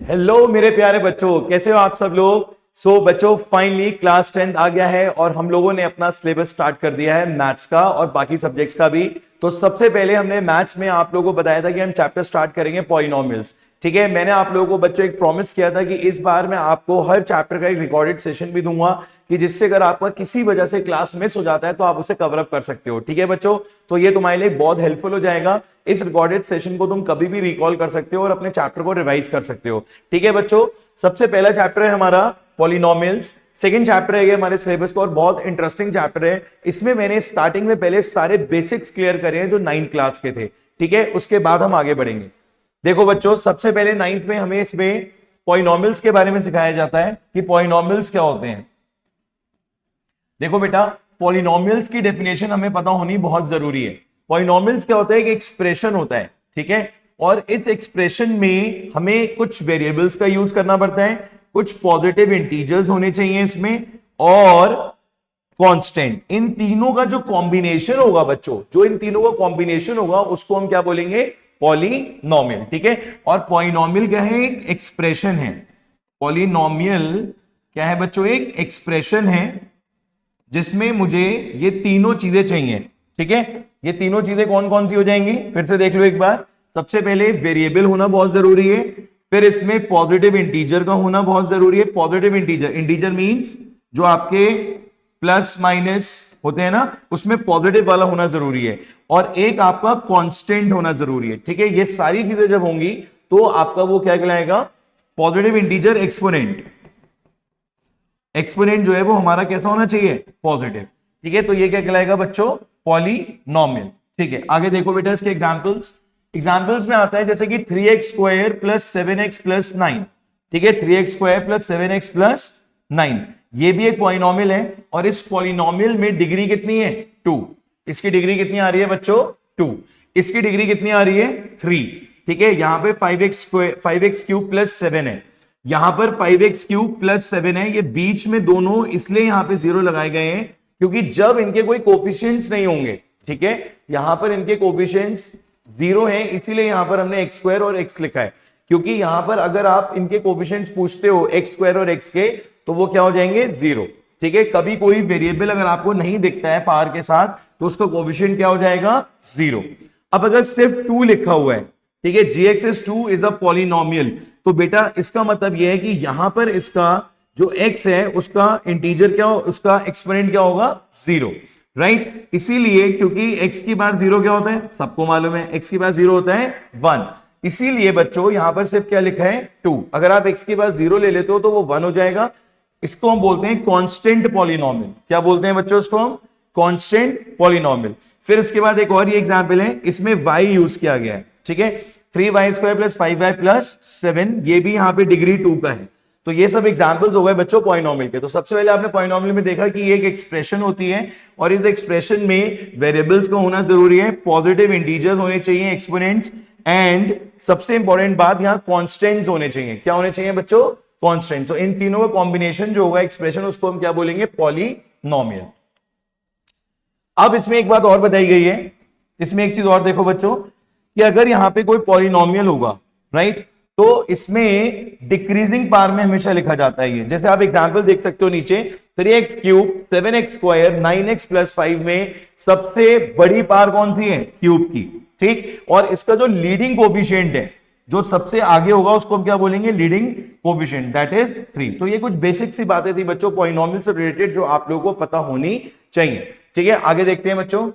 Hello मेरे प्यारे बच्चों, कैसे हो आप सब लोग। बच्चों, फाइनली क्लास 10th आ गया है और हम लोगों ने अपना सिलेबस स्टार्ट कर दिया है मैथ्स का और बाकी सब्जेक्ट्स का भी। तो सबसे पहले हमने मैथ्स में आप लोगों को बताया था कि हम चैप्टर स्टार्ट करेंगे पॉलिनोमियल्स। ठीक है, मैंने आप लोगों को बच्चों एक प्रॉमिस किया था कि इस बार मैं आपको हर चैप्टर का एक रिकॉर्डेड सेशन भी दूंगा कि जिससे अगर आपका किसी वजह से क्लास मिस हो जाता है तो आप उसे कवर अप कर सकते हो। ठीक है बच्चों, तो ये तुम्हारे लिए बहुत हेल्पफुल हो जाएगा। इस रिकॉर्डेड सेशन को तुम कभी भी रिकॉल कर सकते हो और अपने चैप्टर को रिवाइज कर सकते हो। ठीक है बच्चों, सबसे पहला चैप्टर है हमारा पॉलिनोमियल्स। सेकंड चैप्टर है ये हमारे सिलेबस का और बहुत इंटरेस्टिंग चैप्टर है। इसमें मैंने स्टार्टिंग में पहले सारे बेसिक्स क्लियर करे हैं जो 9th क्लास के थे। ठीक है, उसके बाद हम आगे बढ़ेंगे। देखो बच्चों, सबसे पहले 9th में हमें इसमें पॉलिनोमियल्स के बारे में सिखाया जाता है कि पॉलिनोमियल्स क्या होते हैं। देखो बेटा, पॉलिनोमियल्स की डेफिनेशन हमें पता होनी बहुत जरूरी है। पॉलिनोमियल्स क्या होता है? एक एक्सप्रेशन होता है, ठीक है, और इस एक्सप्रेशन में हमें कुछ वेरिएबल्स का यूज करना पड़ता है, कुछ पॉजिटिव इंटीजर्स होने चाहिए इसमें, और कांस्टेंट। इन तीनों का जो कॉम्बिनेशन होगा बच्चों, जो इन तीनों का कॉम्बिनेशन होगा उसको हम क्या बोलेंगे? पॉलिनोमियल। ठीक है, और पॉलिनोमियल क्या है? एक एक्सप्रेशन है। पॉलिनोमियल क्या है बच्चों? एक एक्सप्रेशन है जिसमें मुझे ये तीनों चीजें चाहिए। ठीक है, ये तीनों चीजें कौन कौन सी हो जाएंगी? फिर से देख लो एक बार। सबसे पहले वेरिएबल होना बहुत जरूरी है, फिर इसमें पॉजिटिव इंटीजर का होना बहुत जरूरी है। पॉजिटिव इंटीजर, इंटीजर मींस जो आपके प्लस माइनस होते हैं ना, उसमें पॉजिटिव वाला होना जरूरी है, और एक आपका कांस्टेंट होना जरूरी है। ठीक है, ये सारी चीजें जब होंगी तो आपका वो क्या कहलाएगा? Positive integer exponent. एक्सपोनेंट जो है वो हमारा कैसा होना चाहिए? पॉजिटिव। ठीक है, तो ये क्या कहलाएगा बच्चों? पॉलिनोमियल। ठीक है, आगे देखो बेटा इसके एग्जांपल्स। एग्जांपल्स में आता है जैसे कि 3x square plus 7x plus 9। ठीक है, 3x square plus 7x plus 9, ये भी एक पॉलिनोमियल है, और इस पॉलिनोमियल में डिग्री कितनी है? 2। इसकी डिग्री कितनी आ रही है बच्चों? 2। इसकी डिग्री कितनी आ रही है? 3। ठीक है, यहां पे 5x square 5x cube plus 7 है, यहां पर 5x क्यूब प्लस 7 है। ये बीच में दोनों इसलिए यहां पे 0 लगाए गए हैं क्योंकि जब इनके कोई कोफिशिएंट्स नहीं होंगे, ठीक है, यहां पर इनके कोफिशिएंट्स 0 हैं, इसीलिए यहां पर हमने x स्क्वायर और x लिखा है। क्योंकि यहां पर अगर आप इनके कोफिशिएंट्स पूछते हो x स्क्वायर और x के, तो वो क्या हो जाएंगे? 0। ठीक है, कभी कोई वेरिएबल अगर आपको नहीं दिखता है पावर के साथ तो उसका कोफिशिएंट क्या हो जाएगा? 0। अब अगर सिर्फ 2 लिखा हुआ है, ठीक है, gx is 2 is a polynomial, तो बेटा इसका मतलब यह है कि यहां पर इसका जो x है उसका इंटीजर क्या हो, उसका एक्सपोनेंट क्या होगा? 0। राइट, इसीलिए क्योंकि x की बार 0 क्या होता है? सबको मालूम है, x की बार 0 होता है 1। इसीलिए बच्चों यहां पर सिर्फ क्या लिखा है? 2। अगर आप x की बार 0 ले लेते हो तो वो 1 हो जाएगा। इसको हम बोलते हैं कांस्टेंट पॉलिनोमियल। क्या बोलते हैं बच्चों इसको? हम कांस्टेंट पॉलिनोमियल। फिर उसके बाद एक और ये एग्जांपल है, इसमें y यूज किया गया है। ठीक है, 3y square plus 5y plus 7, ये भी यहां पे डिग्री 2 का है। तो ये सब एग्जांपल्स हो गए बच्चों पॉलिनोमियल के। तो सबसे पहले आपने पॉलिनोमियल में देखा कि ये एक एक्सप्रेशन होती है, और इस एक्सप्रेशन में वेरिएबल्स का होना जरूरी है, पॉजिटिव इंटीजर्स होने चाहिए, एक्सपोनेंट्स, एंड सबसे इंपॉर्टेंट बात यहां कांस्टेंट्स होने चाहिए। क्या होने चाहिए बच्चों? कांस्टेंट्स। तो इन तीनों का कॉम्बिनेशन जो होगा एक्सप्रेशन, उसको हम क्या बोलेंगे? पॉलिनोमियल। अब इसमें एक बात और बताई गई है, इसमें एक चीज और देखो बच्चों, कि अगर यहां पे कोई पॉलिनोमियल होगा, राइट, तो इसमें डिक्रीजिंग पावर में हमेशा लिखा जाता है। ये जैसे आप एग्जांपल देख सकते हो नीचे, 3x cube 7x square 9x plus 5 में सबसे बड़ी पावर कौन सी है? क्यूब की। ठीक, और इसका जो लीडिंग कोफिशिएंट है, जो सबसे आगे होगा, उसको हम क्या बोलेंगे? Leading coefficient, that is 3। तो ये कुछ बेसिक सी बातें थी बच्चों पॉलिनोमियल से रिलेटेड जो आप लोगों को पता होनी चाहिए। ठीक है, आगे देखते हैं बच्चों,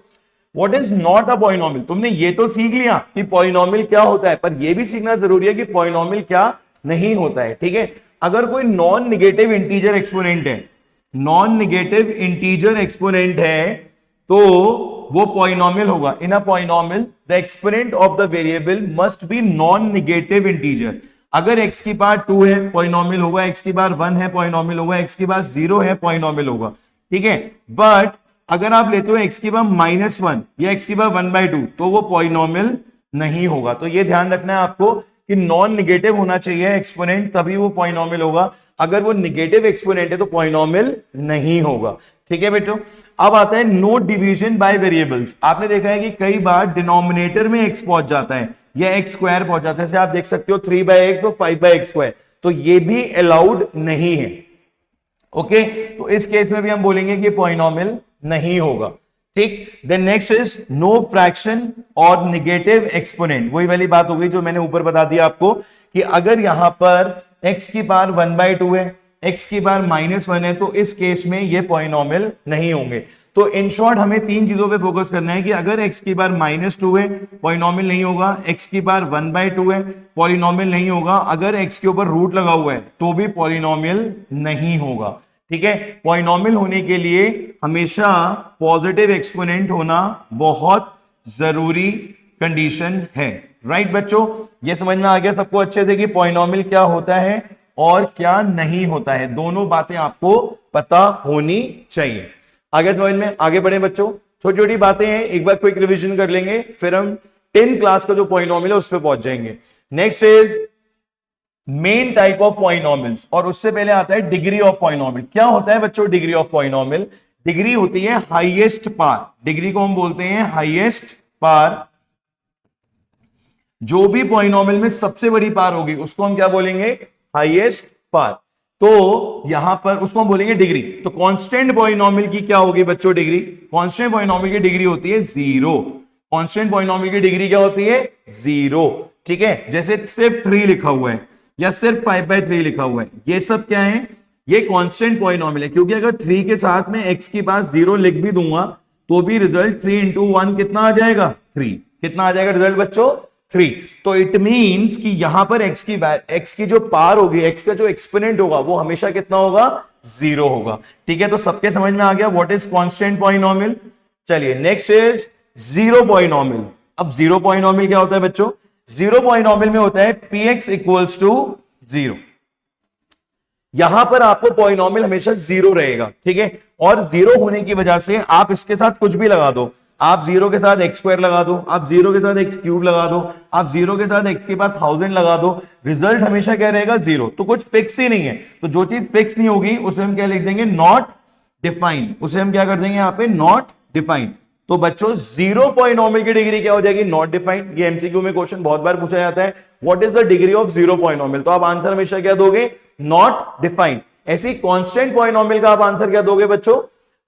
what is not a polynomial. तुमने ये तो सीख लिया कि पॉलिनोमियल क्या होता है, पर यह भी सीखना जरूरी है कि पॉलिनोमियल क्या नहीं होता है। ठीक है, अगर कोई नॉन निगेटिव इंटीजर एक्सपोनेंट है, नॉन निगेटिव इंटीजर एक्सपोनेंट है, तो वो पॉलिनोमियल होगा। In a polynomial the exponent of the variable must be non negative integer. अगर x की बार 2 है, पॉलिनोमियल होगा, x की बार 1 है, पॉलिनोमियल होगा, x की बार 0 है, पॉलिनोमियल होगा। ठीक है, बट अगर आप लेते हो x की बार -1 या x की बार 1/2, तो वो पॉलिनोमियल नहीं होगा। तो ये ध्यान रखना है आपको कि नॉन निगेटिव होना चाहिए एक्सपोनेंट, तभी वो पॉलिनोमियल होगा। अगर वो निगेटिव एक्सपोनेंट है तो पॉलिनोमियल नहीं होगा। ठीक है बेटो, अब आता है नो डिवीजन बाय वेरिएबल्स। आपने देखा है कि कई बार डिनोमिनेटर में x पहुंच जाता है, ये एक्स स्क्वायर पहुंचा, जैसे आप देख सकते हो 3/x और 5/x स्क्वायर, तो ये भी अलाउड नहीं है। ओके, तो इस केस में भी हम बोलेंगे कि पॉलिनोमियल नहीं होगा। ठीक, then next is no fraction और नेगेटिव एक्सपोनेंट। वही वाली बात हो गई जो मैंने ऊपर बता दिया आपको कि अगर यहां पर x की पावर 1/2 है, x की पावर -1 है, तो इस केस में ये पॉलिनोमियल नहीं होंगे। तो इन शॉर्ट हमें तीन चीजों पे फोकस करना है कि अगर x की पावर -2 है पॉलिनोमियल नहीं होगा, x की पावर 1/2 है पॉलिनोमियल नहीं होगा, अगर x के ऊपर रूट लगा हुआ है तो भी पॉलिनोमियल नहीं होगा। ठीक है, पॉलिनोमियल होने के लिए हमेशा पॉजिटिव एक्सपोनेंट होना बहुत जरूरी कंडीशन है। राइट बच्चों, ये समझ में आ गया सबको अच्छे से कि पॉलिनोमियल क्या होता है और क्या नहीं होता है, दोनों बातें आपको पता होनी चाहिए। आगे समझ में आगे बढ़े बच्चों, छोटी छोटी बातें हैं, एक बार क्विक रिवीजन कर लेंगे, फिर हम 10 क्लास का जो पॉलिनोमियल है उस पर पहुंच जाएंगे। Next is main type of polynomials, और उससे पहले आता है डिग्री ऑफ पॉलिनोमियल। क्या होता है बच्चों डिग्री ऑफ पॉलिनोमियल? डिग्री होती है हाईएस्ट पार, डिग्री को हम बोलते हैं हाईएस्ट पार। जो भी पॉलिनोमियल में सबसे बड़ी पार होगी उसको हम क्या बोलेंगे? हाईएस्ट पार। तो यहां पर उसको हम बोलेंगे डिग्री। तो कांस्टेंट पॉलिनोमियल की क्या होगी बच्चों? डिग्री। कांस्टेंट पॉलिनोमियल की डिग्री होती है 0। कांस्टेंट पॉलिनोमियल की डिग्री क्या होती है? 0। ठीक है, जैसे सिर्फ 3 लिखा हुआ है या सिर्फ 5/3 लिखा हुआ है, ये सब क्या है? ये कांस्टेंट पॉलिनोमियल है, क्योंकि अगर 3 के साथ में x के पास 0 लिख भी दूंगा तो भी रिजल्ट 3 × 1 कितना आ जाएगा? 3। कितना आ जाएगा रिजल्ट बच्चों? 3। तो इट मींस कि यहां पर x की जो पार होगी, x का जो एक्सपोनेंट होगा वो हमेशा कितना होगा? 0 होगा। ठीक है, तो सबके समझ में आ गया व्हाट इज कांस्टेंट पॉलिनोमियल। चलिए नेक्स्ट इज जीरो पॉलिनोमियल। अब जीरो पॉलिनोमियल क्या होता है बच्चों? जीरो पॉलिनोमियल में होता है px इक्वल्स टू 0। यहां पर आपको पॉलिनोमियल हमेशा 0 रहेगा। ठीक है, और 0 होने की वजह से आप इसके साथ कुछ भी लगा दो, आप 0 के साथ x² लगा दो, आप 0 के साथ x³ लगा दो, आप 0 के साथ x के बाद 1000 लगा दो, रिजल्ट हमेशा क्या रहेगा? 0। तो कुछ फिक्स ही नहीं है, तो जो चीज फिक्स नहीं होगी उसे हम क्या लिख देंगे? Not defined. उसे हम क्या कर देंगे यहां पे? Not defined. तो बच्चों जीरो पॉलिनोमियल की डिग्री क्या हो जाएगी? Not defined. ये एमसीक्यू में क्वेश्चन बहुत बार पूछा जाता है, what is the degree of zero polynomial? तो आप आंसर हमेशा क्या दोगे? Not defined. ऐसी कांस्टेंट पॉलिनोमियल का आप आंसर क्या दोगे बच्चों?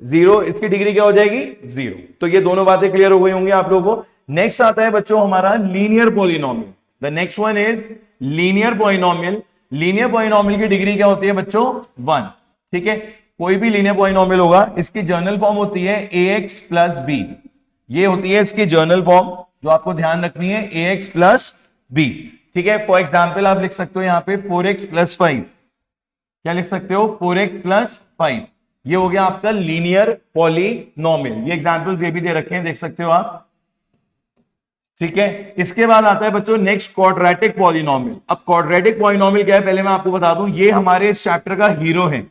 0। इसकी डिग्री क्या हो जाएगी? 0। तो ये दोनों बातें क्लियर हो गई होंगी आप लोगों को। नेक्स्ट आता है बच्चों हमारा linear polynomial. The next one is linear polynomial. Linear polynomial की डिग्री क्या होती है बच्चों? 1। ठीक है, कोई भी लीनियर पॉलिनोमियल होगा, इसकी जर्नल फॉर्म होती है ax + b। ये होती है इसकी जर्नल फॉर्म, जो आपको ध्यान रखनी है, ax + b। ठीक है, फॉर एग्जांपल आप लिख सकते हो यहां पे 4x + 5। क्या लिख सकते हो? 4x + 5। ये हो गया आपका लीनियर पॉलिनोमियल। ये एग्जांपल्स ये भी दे रखे हैं, देख सकते हो आप। ठीक है, इसके बाद आता है बच्चों नेक्स्ट क्वाड्रेटिक पॉलिनोमियल। अब क्वाड्रेटिक पॉलिनोमियल क्या है पहले मैं आपको बता दूं, ये हमारे इस चैप्टर का हीरो है।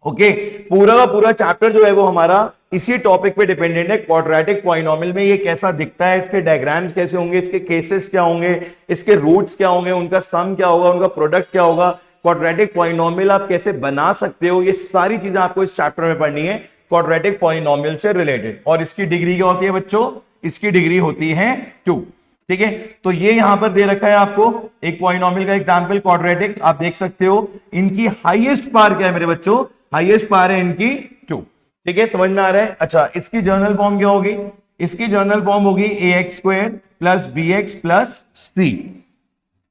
ओके, पूरा का पूरा चैप्टर जो है वो हमारा इसी टॉपिक पे डिपेंडेंट है। क्वाड्रेटिक पॉलिनोमियल में ये कैसा दिखता है, इसके डायग्राम्स कैसे होंगे, इसके केसेस क्या होंगे, इसके रूट्स क्या होंगे, उनका सम क्या होगा, उनका प्रोडक्ट क्या होगा, क्वाड्रेटिक पॉलिनोमियल आप कैसे बना सकते हो, ये सारी चीजें आपको इस चैप्टर में पढ़नी है क्वाड्रेटिक पॉलिनोमियल से रिलेटेड। और इसकी डिग्री क्या होती है बच्चों? इसकी डिग्री होती है 2। ठीक है, तो ये यहां पर दे रखा है आपको एक पॉलिनोमियल का एग्जांपल क्वाड्रेटिक, आप देख सकते हो। इनकी हाईएस्ट पार क्या है मेरे बच्चों? हाईएस्ट पार है इनकी 2। ठीक है, समझ में आ रहा है? अच्छा, इसकी जर्नल फॉर्म क्या होगी? इसकी जर्नल फॉर्म होगी ax² + bx + c।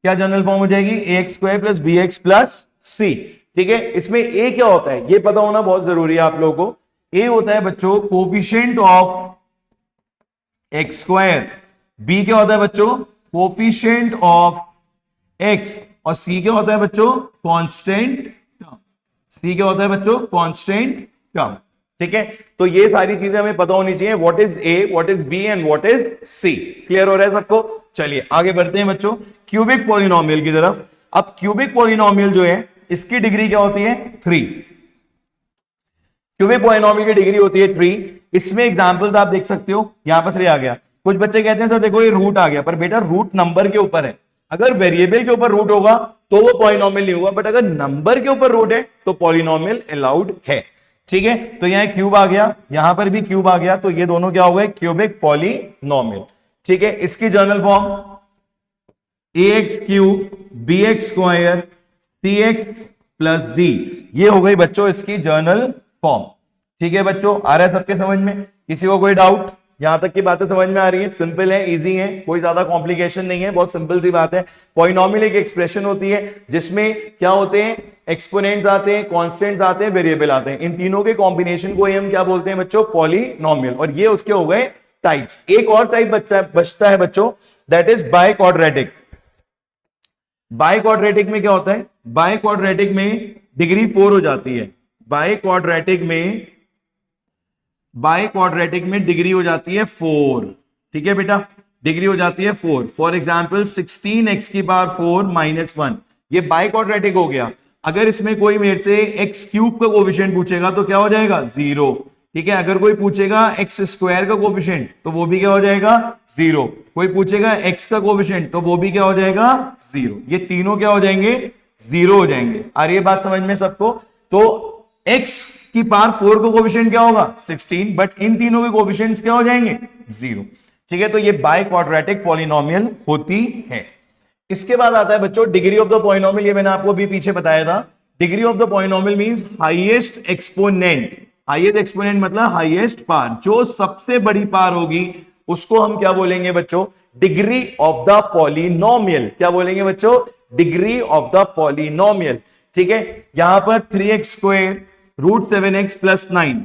क्या जर्नल फॉर्म हो जाएगी? ax² + bx + c। ठीक है, इसमें a क्या होता है ये पता होना बहुत जरूरी है आप लोगों को। a होता है बच्चों कोफिशिएंट ऑफ x², b क्या होता है बच्चों? कोफिशिएंट ऑफ x, और c क्या होता है बच्चों? Constant term. c क्या होता है बच्चों? Constant term. ठीक है, तो ये सारी चीजें हमें पता होनी चाहिए, what is a, what is b and what is c। Clear हो रहा है सबको? चलिए आगे बढ़ते हैं बच्चों क्यूबिक पॉलिनोमियल की तरफ। अब क्यूबिक पॉलिनोमियल जो है इसकी डिग्री क्या होती है? 3। क्यूबिक पॉलिनोमियल की डिग्री होती है 3। इसमें एग्जांपल्स आप देख सकते हो, यहां पर 3 आ गया। कुछ बच्चे कहते हैं सर देखो ये रूट आ गया, पर बेटा रूट नंबर के ऊपर है। अगर वेरिएबल के ऊपर रूट होगा तो वो पॉलिनोमियल नहीं होगा, बट अगर नंबर के ऊपर रूट है तो पॉलिनोमियल अलाउड है। ठीक है, तो यहां क्यूब आ गया, यहां पर भी क्यूब आ गया, तो ये दोनों क्या हो गए? Cubic polynomial. ठीक है, इसकी general form a x cube b x square c x plus d. ये हो गई बच्चों इसकी जर्नल फॉर्म। ठीक है बच्चों, आ रहा है सबके समझ में? किसी को कोई डाउट? यहां तक की बातें समझ में आ रही है? सिंपल है, इजी है, कोई ज्यादा कॉम्प्लिकेशन नहीं है, बहुत सिंपल सी बात है। पॉलिनॉमियल एक एक्सप्रेशन होती है जिसमें क्या होते हैं, एक्सपोनेंट्स आते हैं, कांस्टेंट्स आते हैं, वेरिएबल आते हैं। इन तीनों के कॉम्बिनेशन को हम क्या बोलते हैं बच्चों? पॉलिनॉमियल। और ये उसके हो गए टाइप्स। एक और टाइप बचता है बच्चों, that is by quadratic. By quadratic में क्या होता है? बाय क्वाड्रेटिक में डिग्री 4 हो जाती है। बाय क्वाड्रेटिक में डिग्री हो जाती है 4। ठीक है बेटा, डिग्री हो जाती है 4। फॉर एग्जाम्पल 16x की पावर 4 माइनस 1, ये बाय क्वाड्रेटिक हो गया। अगर इसमें कोई मेरे से एक्स क्यूब का कोफिशिएंट पूछेगा तो क्या हो जाएगा? 0। ठीक है, अगर कोई पूछेगा एक्स स्क्वायर का कोफिशिएंट तो वो भी क्या हो जाएगा? 0। कोई पूछेगा एक्स का कोफिशिएंट तो वो भी क्या हो जाएगा? 0। ये तीनों क्या हो जाएंगे? 0 हो जाएंगे। आ रही है बात समझ में सबको? तो एक्स की पावर 4 का कोफिशिएंट क्या होगा? 16, बट इन तीनों के कोफिशिएंट्स क्या हो जाएंगे? 0। ठीक है, तो ये बाय क्वाड्रेटिक पॉलिनॉमियल होती है। इसके बाद आता है बच्चों डिग्री ऑफ द पॉलिनॉमियल। ये मैंने आपको अभी पीछे बताया था। Degree of the polynomial means highest exponent. Highest exponent मतलब हाईएस्ट पावर, जो सबसे बड़ी पावर होगी उसको हम क्या बोलेंगे बच्चों? Degree of the polynomial. क्या बोलेंगे बच्चों? Degree of the polynomial. ठीक है, यहां पर 3x square root 7x plus 9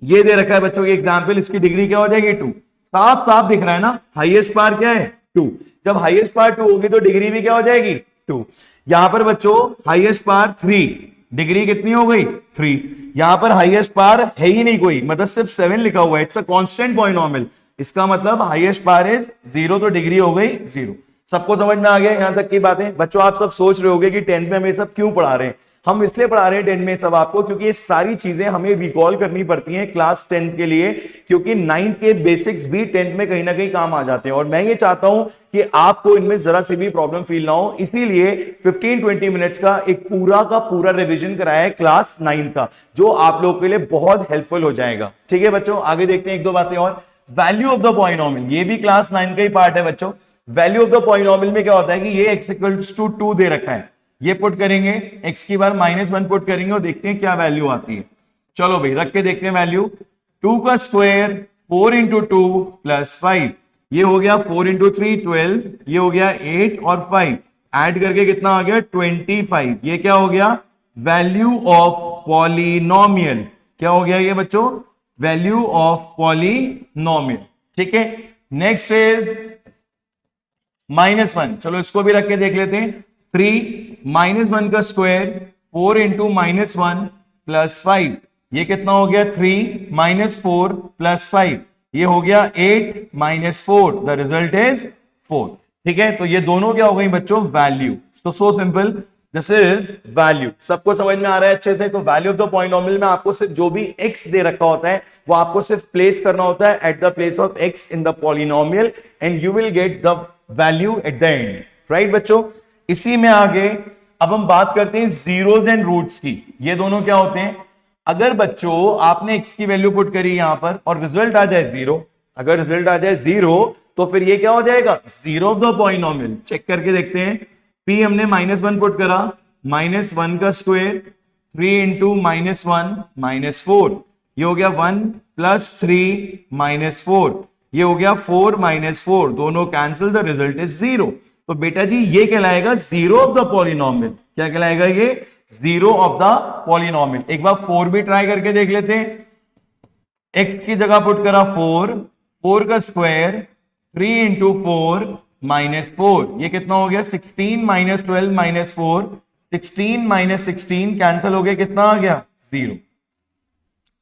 ये दे रखा है बच्चों की एग्जाम्पल। इसकी डिग्री क्या हो जाएगी? 2। साफ साफ दिख रहा है ना, हाईएस्ट पावर क्या है? 2। जब हाईएस्ट पावर 2 होगी तो डिग्री भी क्या हो जाएगी? 2। यहां पर बच्चों हाईएस्ट पावर 3, डिग्री कितनी हो गई? 3। यहां पर हाईएस्ट पावर है ही नहीं कोई, मतलब सिर्फ 7 लिखा हुआ है। इट्स अ कांस्टेंट पॉलिनॉमियल, इसका मतलब हाईएस्ट पावर इज 0, तो डिग्री हो गई 0। सबको समझ में आ गया यहां तक की बातें? बच्चों आप सब सोच रहे होंगे कि 10th में हम ये सब क्यों पढ़ा रहे हैं। हम इसलिए पढ़ा रहे हैं 10th में सब आपको, क्योंकि ये सारी चीजें हमें रिकॉल करनी पड़ती हैं क्लास 10th के लिए, क्योंकि 9th के बेसिक्स भी 10th में कहीं ना कहीं काम आ जाते हैं। और मैं ये चाहता हूं कि आपको इनमें जरा सी भी प्रॉब्लम फील ना हो, इसीलिए 15-20 मिनट्स का एक पूरा का पूरा रिवीजन कराया है क्लास 9 का, जो आप लोगों के लिए बहुत हेल्पफुल हो जाएगा। ठीक है बच्चों, आगे देखते हैं एक दो बातें और। वैल्यू ऑफ द पॉलिनॉमियल, ये भी क्लास 9 का ही पार्ट है बच्चों। वैल्यू ऑफ द पॉलिनॉमियल में क्या होता है कि ये x इक्वल्स टू 2 दे रखा है, ये पुट करेंगे, x की बार -1 पुट करेंगे और देखते हैं क्या वैल्यू आती है। चलो भाई रख के देखते हैं वैल्यू। 2 का स्क्वायर 4 इंटू 2 प्लस 5, ये हो गया 4 इंटू 3 12, ये हो गया 8 और 5 ऐड करके कितना आ गया? 25। ये क्या हो गया? Value of polynomial. क्या हो गया ये बच्चों? Value of polynomial. ठीक है, नेक्स्ट इज -1। चलो इसको भी रख के देख लेते हैं। 3 -1 का स्क्वायर 4 इंटू -1 प्लस 5, ये कितना हो गया? 3 -4 प्लस 5, ये हो गया 8 -4, द रिजल्ट इज 4। ठीक है, तो ये दोनों क्या हो गई बच्चों? Value. So simple, this is value. सबको समझ में आ रहा है अच्छे से? तो वैल्यू ऑफ द पॉलिनॉमियल में आपको सिर्फ जो भी x दे रखा होता है वो आपको सिर्फ प्लेस करना होता है at the place of x in the polynomial and you will get the value at the end. Right बच्चों, इसी में आगे अब हम बात करते हैं जीरोस एंड रूट्स की। ये दोनों क्या होते हैं? अगर बच्चों आपने x की वैल्यू पुट करी यहां पर और रिजल्ट आ जाए 0, अगर रिजल्ट आ जाए 0 तो फिर ये क्या हो जाएगा? Zero of the polynomial. Check करके देखते हैं। p हमने -1 पुट करा, -1 का स्क्वायर 3 इंटू -1 -4, ये हो गया 1 प्लस 3 -4, ये हो गया 4 -4, दोनों कैंसिल, द रिजल्ट इज 0। तो बेटा जी ये कहलाएगा जीरो ऑफ द पॉलिनॉमियल। क्या कहलाएगा ये? Zero of the polynomial. एक बार 4 भी ट्राई करके देख लेते हैं। x की जगह पुट करा 4 का स्क्वायर 3 इंटू 4 -4, ये कितना हो गया? 16 -12 -4, 16 -16 कैंसिल हो गया, कितना आ गया? 0।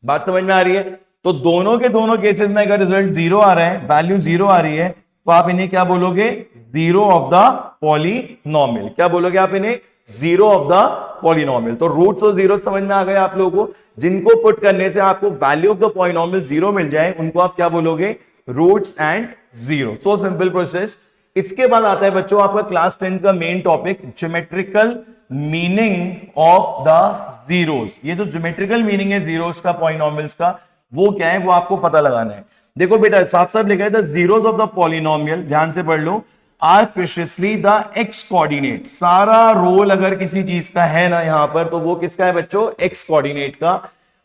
बात समझ में आ रही है? तो दोनों के दोनों केसेस में अगर रिजल्ट 0 आ रहा है, वैल्यू 0 आ रही है, तो आप इन्हें क्या बोलोगे? Zero of the polynomial. क्या बोलोगे आप इन्हें? Zero of the polynomial. तो रूट्स और जीरो समझ में आ गए आप लोगों को? जिनको पुट करने से आपको वैल्यू ऑफ द पॉलिनॉमियल 0 मिल जाए उनको आप क्या बोलोगे? Roots and zero. So simple process. इसके बाद आता है बच्चों आपका क्लास 10 का main topic, geometrical meaning of the zeros. ये जो ज्योमेट्रिकल मीनिंग है जीरोस का, पॉलिनॉमियल्स का, वो क्या है वो आपको पता लगाना है। देखो बेटा साफ साफ लिखा है the zeros of the polynomial, ध्यान से पढ़ लो, आर प्रीशियसली द एक्स कोऑर्डिनेट। सारा रोल अगर किसी चीज का है ना यहां पर, तो वो किसका है बच्चों, एक्स कोऑर्डिनेट का,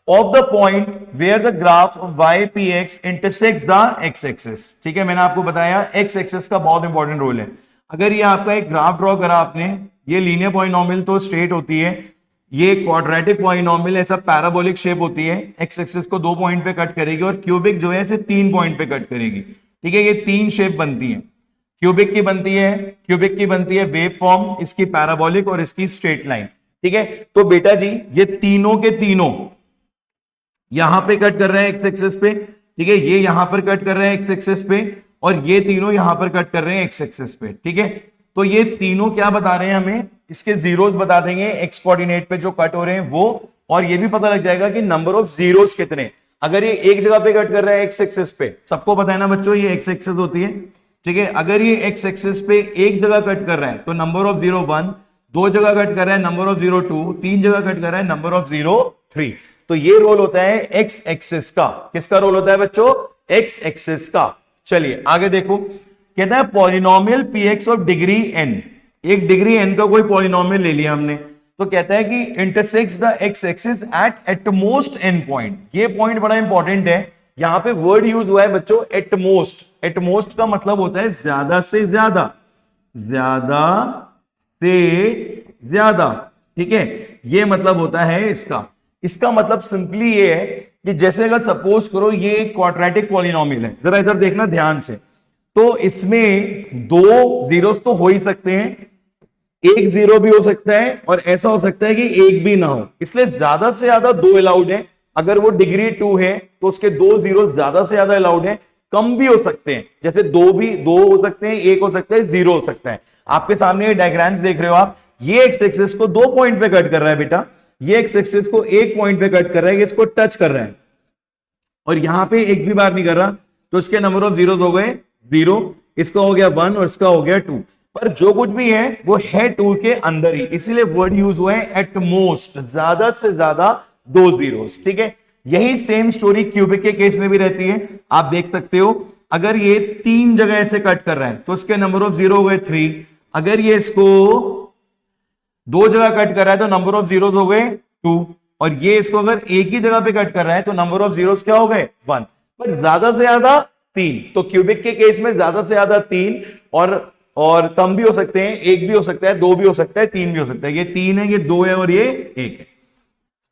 of the point where the graph of y p x intersects the x axis. ठीक है, मैंने आपको बताया एक्स एक्सिस का बहुत इंपॉर्टेंट रोल है। अगर ये आपका एक ग्राफ ड्रॉ करा आपने, ये लीनियर पॉलिनोमियल तो स्ट्रेट होती है, ये क्वाड्रेटिक पॉलिनोमियल ऐसा पैराबोलिक शेप होती है, एक्स एक्सिस को 2 पॉइंट पे कट करेगी और क्यूबिक जो है इसे 3 पॉइंट पे कट करेगी। ठीक है, ये 3 शेप बनती है, क्यूबिक की बनती है वेव फॉर्म, इसकी पैराबोलिक और इसकी स्ट्रेट लाइन। ठीक है, तो बेटा जी ये तीनों के तीनों यहां पे कट कर रहे हैं एक्स एक्सिस पे। ठीक है, ये यहां पर कट कर रहे हैं एक्स एक्सिस पे और ये तीनों यहां पर कट कर रहे हैं एक्स एक्सिस पे। ठीक है, तो ये तीनों क्या बता रहे हैं हमें, इसके जीरोस बता देंगे एक्स कोऑर्डिनेट पे जो कट हो रहे हैं वो, और ये भी पता लग जाएगा कि नंबर ऑफ जीरोस कितने। अगर ये एक जगह पे कट कर रहा है एक्स एक्सिस पे, सबको पता है ना बच्चों ये एक्स एक्सिस होती है। ठीक है, अगर ये एक्स एक्सिस पे एक जगह कट कर रहा है तो नंबर ऑफ जीरो 1, 2 जगह कट कर रहा है नंबर ऑफ जीरो 2, 3 जगह कट कर रहा है नंबर ऑफ जीरो 3। तो ये रोल होता है एक्स एक्सिस का। किसका रोल होता है बच्चों, एक्स एक्सिस का। चलिए आगे देखो, कहता है polynomial p x of degree n, एक डिग्री एन का कोई पॉलिनोमियल ले लिया हमने, तो कहता है कि intersects the x axis at most n point. ये पॉइंट बड़ा इंपॉर्टेंट है, यहां पे वर्ड यूज हुआ है बच्चों एटमोस्ट। एटमोस्ट का मतलब होता है ज्यादा से ज्यादा, ज्यादा से ज्यादा। ठीक है, ये मतलब होता है इसका। इसका मतलब सिंपली ये है कि जैसे अगर सपोज करो ये एक क्वाड्रेटिक पॉलिनोमियल है, जरा इधर देखना ध्यान से, तो इसमें 2 जीरोस तो हो ही सकते हैं, एक जीरो भी हो सकता है और ऐसा हो सकता है कि एक भी ना हो, इसलिए ज्यादा से ज्यादा 2 अलाउड है। अगर वो डिग्री 2 है तो उसके 2 जीरो ज्यादा से ज्यादा अलाउड है, कम भी हो सकते हैं, जैसे 2 हो सकते हैं, 1 हो सकता है, 0 हो सकता है। आपके सामने डायग्राम्स देख रहे हो आप, ये एक्स एक्सिस को 2 पॉइंट पे कट कर रहा है बेटा, ये एक्स एक्सिस को 1 पॉइंट पे कट कर रहा है, इसको टच कर रहा है और यहां पे एक भी बार नहीं कर रहा, तो इसके नंबर ऑफ जीरोस हो गए 0, इसका हो गया 1 और इसका हो गया 2। पर जो कुछ भी है वो है 2 के अंदर ही, इसीलिए वर्ड यूज हुआ है एट मोस्ट, ज्यादा से ज्यादा 2 जीरोस। ठीक है, यही सेम स्टोरी क्यूबिक के केस में भी रहती है। आप देख सकते हो अगर ये 3 जगह से कट कर रहा है तो इसके नंबर ऑफ जीरो हो गए 3, अगर ये इसको 2 जगह कट कर रहा है तो नंबर ऑफ जीरोस हो गए 2, और ये इसको अगर एक ही जगह पे कट कर रहा है तो नंबर ऑफ जीरोस क्या हो गए 1। पर ज्यादा से ज्यादा 3, तो क्यूबिक के केस में ज्यादा से ज्यादा 3 और कम भी हो सकते हैं, 1 भी हो सकता है, 2 भी हो सकता है, 3 भी हो सकता है। ये 3 है, ये 2 है और ये 1 है।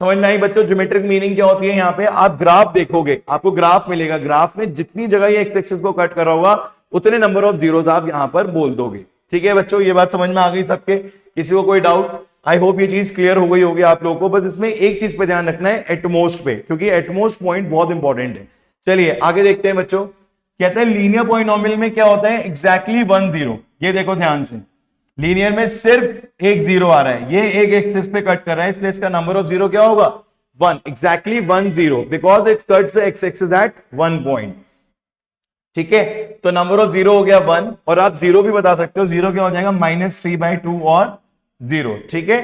समझ में आई बच्चों ज्योमेट्रिक मीनिंग क्या होती है। यहां पे आप ग्राफ देखोगे, आपको ग्राफ मिलेगा, ग्राफ में जितनी जगह ये एक्स एक्सिस को कट कर रहा होगा उतने नंबर ऑफ जीरोस आप यहां पर बोल दोगे। ठीक है बच्चों, ये बात समझ में आ गई सबके, किसी को कोई डाउट? आई होप ये चीज क्लियर हो गई होगी आप लोगों को। बस इसमें एक चीज पे ध्यान रखना है, एटमोस्ट पे, क्योंकि एटमोस्ट पॉइंट बहुत इंपॉर्टेंट है। चलिए आगे देखते हैं बच्चों, कहते हैं लीनियर पॉलिनोमियल में क्या होता है, एग्जैक्टली 1 0। ये देखो ध्यान से, लीनियर में सिर्फ एक जीरो आ रहा है, ये एक एक्सिस पे कट कर रहा है, इसलिए इसका नंबर ऑफ जीरो क्या होगा 1, exactly 1 0, because it cuts the x axis eight 1 point. ठीक है, तो नंबर ऑफ जीरो हो गया 1, और आप जीरो भी बता सकते हो, जीरो क्या हो जाएगा -3/2 और 0। ठीक है,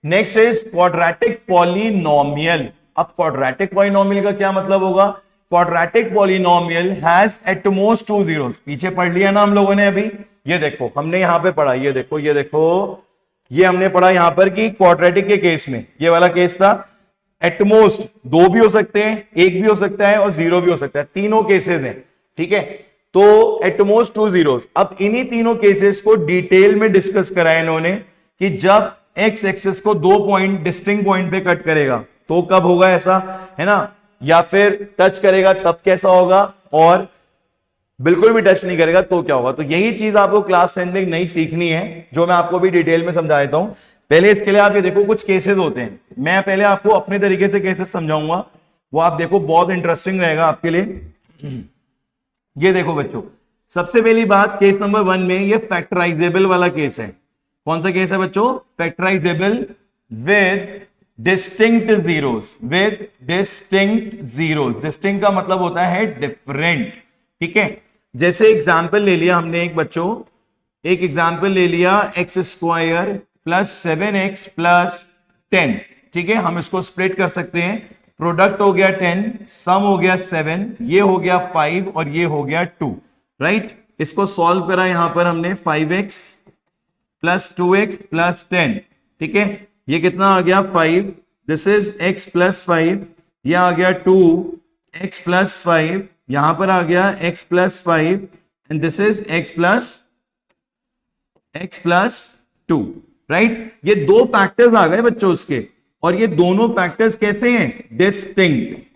नेक्स्ट इज क्वाड्रेटिक पॉलिनोमियल। अब क्वाड्रेटिक पॉलिनोमियल का क्या मतलब होगा, quadratic polynomial has at most 2 zeros. पीछे पढ़ लिया ना हम लोगों ने अभी, ये देखो हमने यहां पे पढ़ा, ये देखो ये हमने पढ़ा यहां पर कि क्वाड्रेटिक के केस में, ये वाला केस था, एटमोस्ट 2 भी हो सकते हैं, 1 भी हो सकता है और 0 भी हो सकता है, तीनों केसेस हैं। ठीक है, तो एटमोस्ट 2 जीरोस। अब इन्हीं तीनों केसेस को डिटेल में डिस्कस करा है इन्होंने कि जब एक्स एक्सिस को 2 पॉइंट डिस्टिंक्ट पॉइंट पे कट करेगा तो कब होगा ऐसा, है ना, या फिर टच करेगा तब कैसा होगा, और बिल्कुल भी टच नहीं करेगा तो क्या होगा। तो यही चीज आपको क्लास 10 में नहीं सीखनी है, जो मैं आपको भी डिटेल में समझा देता हूं। पहले इसके लिए आप ये देखो, कुछ केसेस होते हैं, मैं पहले आपको अपने तरीके से केसेस समझाऊंगा, वो आप देखो बहुत इंटरेस्टिंग रहेगा आपके लिए। ये देखो बच्चों, सबसे पहली बात केस नंबर 1 में, ये फैक्टराइजेबल वाला केस है। कौन सा केस है बच्चों, factorisable with distinct zeros, with distinct zeros. Distinct का मतलब होता है डिफरेंट। ठीक है, जैसे एग्जाम्पल ले लिया हमने एक बच्चों, एक एग्जाम्पल ले लिया x² + 7x + 10। ठीक है, हम इसको स्प्लिट कर सकते हैं, प्रोडक्ट हो गया 10, सम हो गया 7, ये हो गया 5 और ये हो गया 2, राइट। इसको सॉल्व करा यहां पर हमने 5x प्लस 2x प्लस 10, ठीक है, ये कितना आ गया 5, दिस इज x प्लस 5, ये आ गया 2x प्लस 5, यहां पर आ गया x plus 5 and this is x plus 2, right. ये दो फैक्टर्स आ गए बच्चों उसके, और ये दोनों फैक्टर्स कैसे हैं, डिस्टिंक्ट।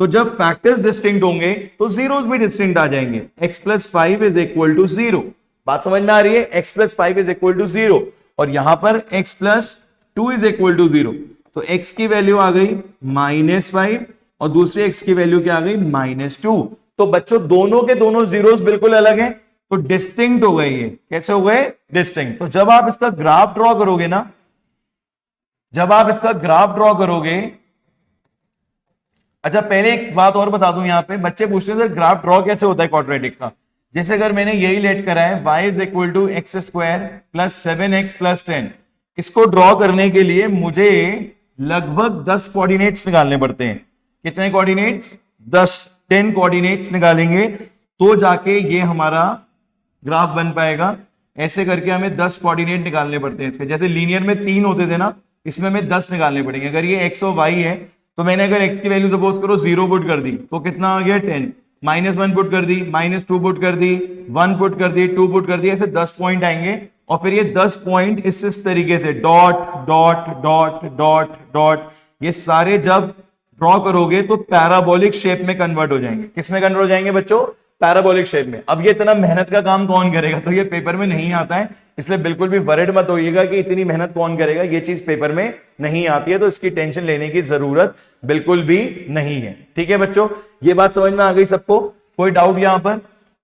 तो जब फैक्टर्स डिस्टिंक्ट होंगे तो जीरोस भी डिस्टिंक्ट आ जाएंगे। x plus 5 is equal to 0, बात समझ में आ रही है, x plus 5 is equal to 0, और यहां पर x plus 2 is equal to 0, तो x की वैल्यू आ गई -5 और दूसरी x की वैल्यू क्या आ गई -2। तो बच्चों दोनों के दोनों जीरोस बिल्कुल अलग हैं, तो डिस्टिंक्ट हो गए। ये कैसे हो गए, डिस्टिंक्ट। तो जब आप इसका ग्राफ ड्रॉ करोगे ना, जब आप इसका ग्राफ ड्रॉ करोगे, अच्छा पहले एक बात और बता दूं, यहां पे बच्चे पूछते हैं सर ग्राफ ड्रॉ कैसे होता है क्वाड्रेटिक का। जैसे अगर मैंने यही लेट करा है y is equal to x square plus 7x plus 10, इसको ड्रॉ करने के लिए मुझे लगभग 10 कोऑर्डिनेट्स निकालने पड़ते हैं। कितने कोऑर्डिनेट्स, 10 कोऑर्डिनेट्स निकालेंगे तो जाके ये हमारा ग्राफ बन पाएगा। ऐसे करके हमें 10 कोऑर्डिनेट निकालने पड़ते हैं इसके। जैसे लीनियर में 3 होते थे ना, इसमें हमें 10 निकालने पड़ेंगे। अगर ये x और y है तो मैंने अगर x की वैल्यू सपोज करो 0 पुट कर दी तो कितना आ गया 10, -1 पुट कर दी, -2 पुट कर दी, 1 पुट कर दी, 2 पुट कर दी, ऐसे 10 पॉइंट आएंगे। और फिर ये 10 पॉइंट इस तरीके से dot dot dot dot dot, ये सारे जब ड्रॉ करोगे तो पैराबोलिक शेप में कन्वर्ट हो जाएंगे। किस में कन्वर्ट हो जाएंगे बच्चों, पैराबोलिक शेप में। अब ये इतना मेहनत का काम कौन करेगा, तो ये पेपर में नहीं आता है, इसलिए बिल्कुल भी वरिड मत होइएगा कि इतनी मेहनत कौन करेगा, ये चीज पेपर में नहीं आती है, तो इसकी टेंशन लेने की जरूरत बिल्कुल भी नहीं है। ठीक है बच्चों, ये बात समझ में आ गई सबको, कोई डाउट यहां पर?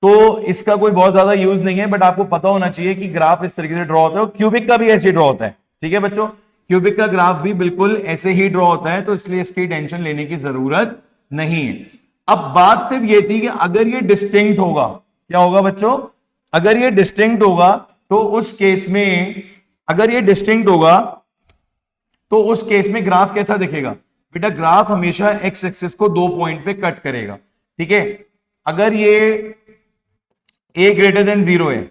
तो इसका कोई बहुत ज्यादा यूज नहीं है, बट आपको पता होना चाहिए कि ग्राफ इस तरीके से ड्रॉ होता है, क्यूबिक का भी ऐसे ड्रॉ होता है। ठीक है बच्चों, क्यूबिक का ग्राफ भी बिल्कुल ऐसे ही ड्रॉ होता है, तो इसलिए इसकी टेंशन लेने की जरूरत नहीं है। अब बात सिर्फ ये थी कि अगर ये डिस्टिंक्ट होगा, क्या होगा बच्चों, अगर ये डिस्टिंक्ट होगा तो उस केस में, अगर ये डिस्टिंक्ट होगा तो उस केस में ग्राफ कैसा दिखेगा बेटा, ग्राफ हमेशा एक्स एक्सिस को 2 पॉइंट पे कट करेगा। ठीक है, अगर ये a ग्रेटर देन 0 है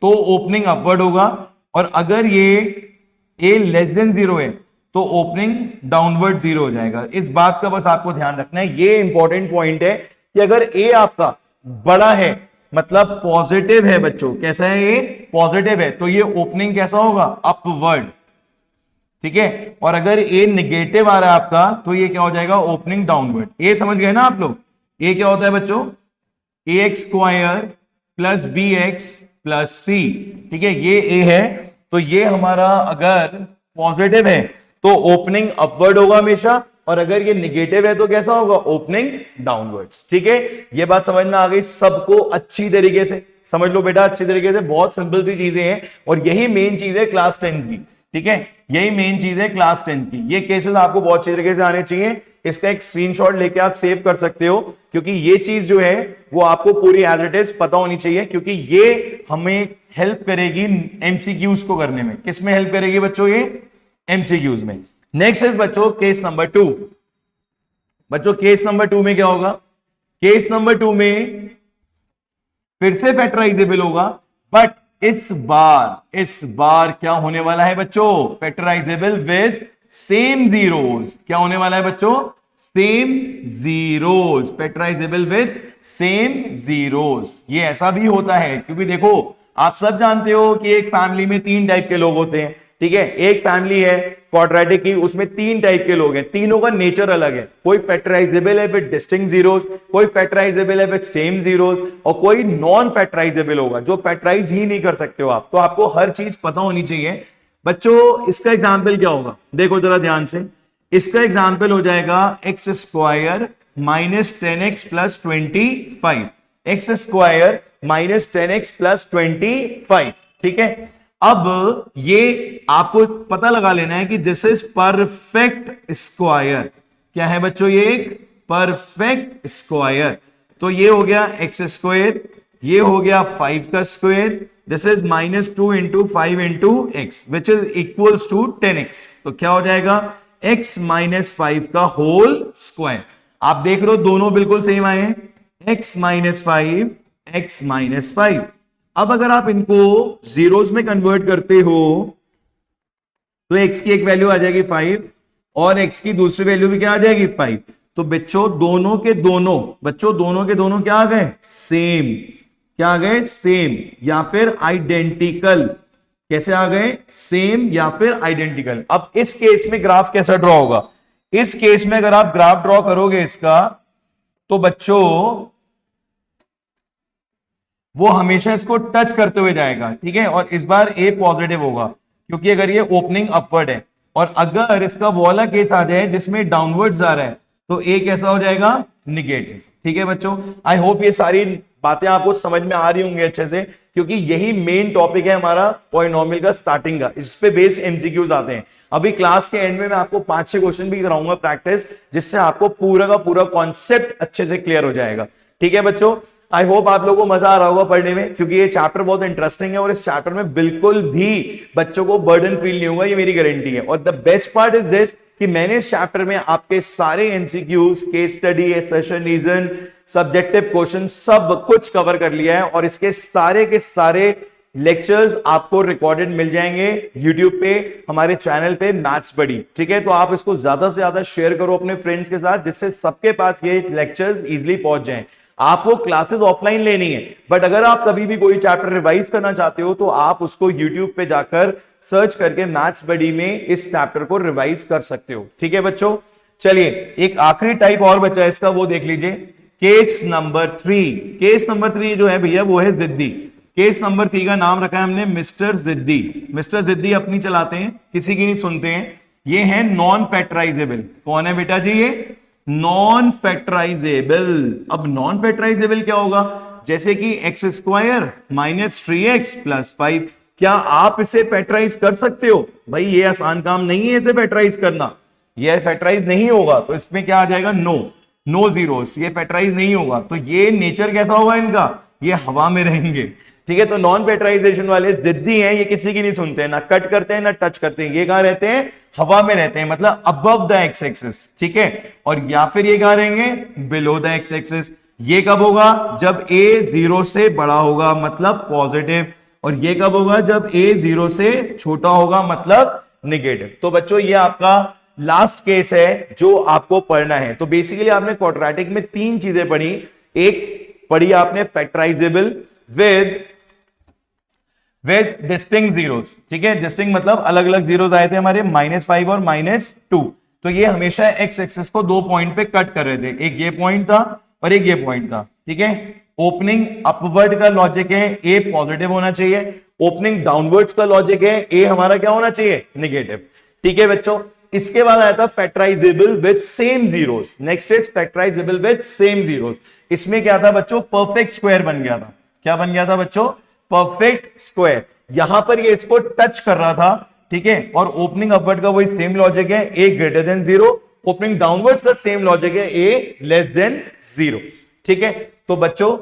तो ओपनिंग अपवर्ड होगा, और अगर ये a लेस देन 0 है तो ओपनिंग डाउनवर्ड 0 हो जाएगा। इस बात का बस आपको ध्यान रखना है, ये इंपॉर्टेंट पॉइंट है कि अगर a आपका बड़ा है मतलब पॉजिटिव है बच्चों, कैसा है ये, पॉजिटिव है, तो ये ओपनिंग कैसा होगा, अपवर्ड। ठीक है, और अगर a निगेटिव आ रहा है आपका तो ये क्या हो जाएगा, ओपनिंग डाउनवर्ड। ये समझ गए ना आप लोग, ये क्या होता है बच्चों, ax square plus bx plus c। ठीक है, ये a है, तो ये हमारा अगर पॉजिटिव है तो ओपनिंग अपवर्ड होगा हमेशा, और अगर ये निगेटिव है तो कैसा होगा, ओपनिंग डाउनवर्ड्स। ठीक है, ये बात समझ में आ गई सबको, अच्छी तरीके से समझ लो बेटा, अच्छी तरीके से, बहुत सिंपल सी चीजें हैं, और यही मेन चीज है क्लास 10 की। ठीक है, यही मेन चीज है क्लास 10 की। ये केसेस आपको बहुत अच्छी तरीके से आने चाहिए, इसका एक स्क्रीनशॉट लेके आप सेव कर सकते हो, क्योंकि ये चीज जो है वो आपको पूरी एज इट इज पता होनी चाहिए, क्योंकि ये हमें हेल्प करेगी एमसीक्यूज को करने में। किस में हेल्प करेगी बच्चों, ये एमसीक्यूज में। नेक्स्ट इज बच्चों केस नंबर 2। बच्चों केस नंबर 2 में क्या होगा, केस नंबर 2 में फिर से फैक्टराइजेबल होगा, बट इस बार क्या होने वाला है बच्चों, फैक्टराइजेबल विद सेम जीरोस। क्या होने वाला है बच्चों, same zeros, factorisable with same zeros. ये ऐसा भी होता है क्योंकि देखो आप सब जानते हो कि एक फैमिली में 3 टाइप के लोग होते हैं। ठीक है, एक फैमिली है क्वाड्रेटिक की, उसमें 3 टाइप के लोग हैं, तीनों का नेचर अलग है। कोई फैक्टराइजेबल है विद डिस्टिंक्ट जीरोस, कोई फैक्टराइजेबल है विद सेम जीरोस, और कोई नॉन फैक्टराइजेबल होगा जो फैक्टराइज ही नहीं कर सकते हो आप। तो आपको हर चीज पता होनी चाहिए बच्चों। इसका एग्जाम्पल क्या होगा, देखो जरा ध्यान से, इसका एग्जाम्पल हो जाएगा x square minus 10x plus 25, x square minus 10x plus 25। ठीक है, अब ये आपको पता लगा लेना है कि दिस इज परफेक्ट स्क्वायर। क्या है बच्चों, ये एक परफेक्ट स्क्वायर। तो ये हो गया एक्स स्क्वायर, ये हो गया 5 का square, this is -2 into 5 into x which is equals to 10x। तो क्या हो जाएगा, x माइनस 5 का होल स्क्वायर। आप देख रहे हो दोनों बिल्कुल सेम आए हैं, x माइनस 5 x माइनस 5। अब अगर आप इनको जीरोस में कन्वर्ट करते हो तो x की एक वैल्यू आ जाएगी 5 और x की दूसरी वैल्यू भी क्या आ जाएगी 5। तो बच्चों दोनों के दोनों क्या आ गए सेम, क्या आ गए सेम या फिर आइडेंटिकल। कैसे आ गए सेम या फिर आइडेंटिकल। अब इस केस में ग्राफ कैसा ड्रॉ होगा, इस केस में अगर आप ग्राफ ड्रॉ करोगे इसका तो बच्चों वो हमेशा इसको टच करते हुए जाएगा, ठीक है। और इस बार ए पॉजिटिव होगा क्योंकि अगर ये ओपनिंग अपवर्ड है, और अगर इसका वो वाला केस आ जाए जिसमें डाउनवर्ड्स जा रहा है तो ए कैसा हो जाएगा निगेटिव, ठीक है बच्चों। आई होप ये सारी बातें आपको समझ में आ रही होंगी अच्छे से, क्योंकि यही मेन टॉपिक है हमारा पॉलिनोमियल का स्टार्टिंग का, इस पे बेस्ड एमसीक्यूज आते हैं। अभी क्लास के एंड में मैं आपको 5-6 क्वेश्चन भी कराऊंगा प्रैक्टिस, जिससे आपको पूरा का पूरा कॉन्सेप्ट अच्छे से क्लियर हो जाएगा, ठीक है बच्चों। आई होप आप लोगों को मजा आ रहा होगा पढ़ने में, क्योंकि ये चैप्टर बहुत इंटरेस्टिंग है और इस चैप्टर में बिल्कुल भी बच्चों को बर्डन फील नहीं होगा, ये मेरी गारंटी है। और the best part is this कि मैंने इस चैप्टर में आपके सारे MCQs, case study, session reason, subjective question सब कुछ कवर कर लिया है, और इसके सारे के सारे लेक्चर्स आपको रिकॉर्डेड मिल जाएंगे यूट्यूब पे, हमारे चैनल पे मैथ्स बडी, ठीक है। तो आप इसको ज्यादा से ज्यादा शेयर करो अपने फ्रेंड्स के साथ, जिससे सबके पास ये लेक्चर्स इजीली पहुंच जाएं। आपको क्लासेस ऑफलाइन लेनी है, बट अगर आप कभी भी कोई चैप्टर रिवाइज करना चाहते हो तो आप उसको यूट्यूब पे जाकर सर्च करके मैथ्स बडी में इस चैप्टर को रिवाइज कर सकते हो, ठीक है बच्चों। चलिए एक आखिरी टाइप और बचा है इसका, वो देख लीजिए। केस नंबर 3, केस नंबर 3 जो है भैया वो है जिद्दी। केस नंबर 3 का नाम रखा है हमने मिस्टर जिद्दी। मिस्टर जिद्दी अपनी चलाते हैं, किसी की नहीं सुनते हैं। ये है नॉन फैक्टराइजेबल। कौन है बेटा जी ये नॉन फैक्टराइजेबल। अब नॉन फैक्टराइजेबल क्या होगा, जैसे कि x square minus 3x plus 5। क्या आप इसे फैक्टराइज कर सकते हो? भाई ये आसान काम नहीं है इसे फैक्टराइज करना, ये फैक्टराइज नहीं होगा। तो इसमें क्या आ जाएगा नो जीरोस, ये फैक्टराइज नहीं होगा। तो ये नेचर कैसा होगा इनका, ये हवा में रहेंगे, ठीक है। तो नॉन फैक्टराइजेशन वाले जिद्दी हैं, ये किसी की नहीं सुनते हैं, ना कट करते हैं ना टच करते हैं। ये कहां रहते हैं, हवा में रहते हैं, मतलब अबव द एक्स एक्सिस, ठीक है। और या फिर ये कहां रहेंगे, बिलो द एक्स एक्सिस। ये कब होगा, जब a 0 से बड़ा होगा मतलब पॉजिटिव, और ये कब होगा, जब a 0 से छोटा होगा मतलब निगेटिव। तो बच्चों ये आपका लास्ट केस है जो आपको पढ़ना है। तो बेसिकली आपने क्वाड्रेटिक में 3 चीजें पढ़ी। एक पढ़ी आपने फैक्टराइजेबल विद डिस्टिंक्ट जीरोस, ठीक है। डिस्टिंक्ट मतलब अलग अलग जीरोस आए थे हमारे, -5 और -2। तो ये हमेशा एक्स एक्सिस को 2 पॉइंट पे कट कर रहे थे, एक ये पॉइंट था और एक ये पॉइंट था, ठीक है। ओपनिंग अपवर्ड का लॉजिक है ए पॉजिटिव होना चाहिए, ओपनिंग डाउनवर्ड्स का लॉजिक है ए हमारा क्या होना चाहिए निगेटिव, ठीक है बच्चों। इसके बाद आया था factorisable with same zeros. Next is factorisable with same zeros. इसमें क्या था बच्चों, परफेक्ट स्क्वायर बन गया था। क्या बन गया था बच्चों, परफेक्ट स्क्वायर। यहां पर ये इसको टच कर रहा था, ठीक है। और ओपनिंग अपवर्ड का वही सेम लॉजिक है, ए ग्रेटर देन 0। ओपनिंग डाउनवर्ड्स का सेम लॉजिक है, ए लेस देन 0, ठीक है। तो बच्चों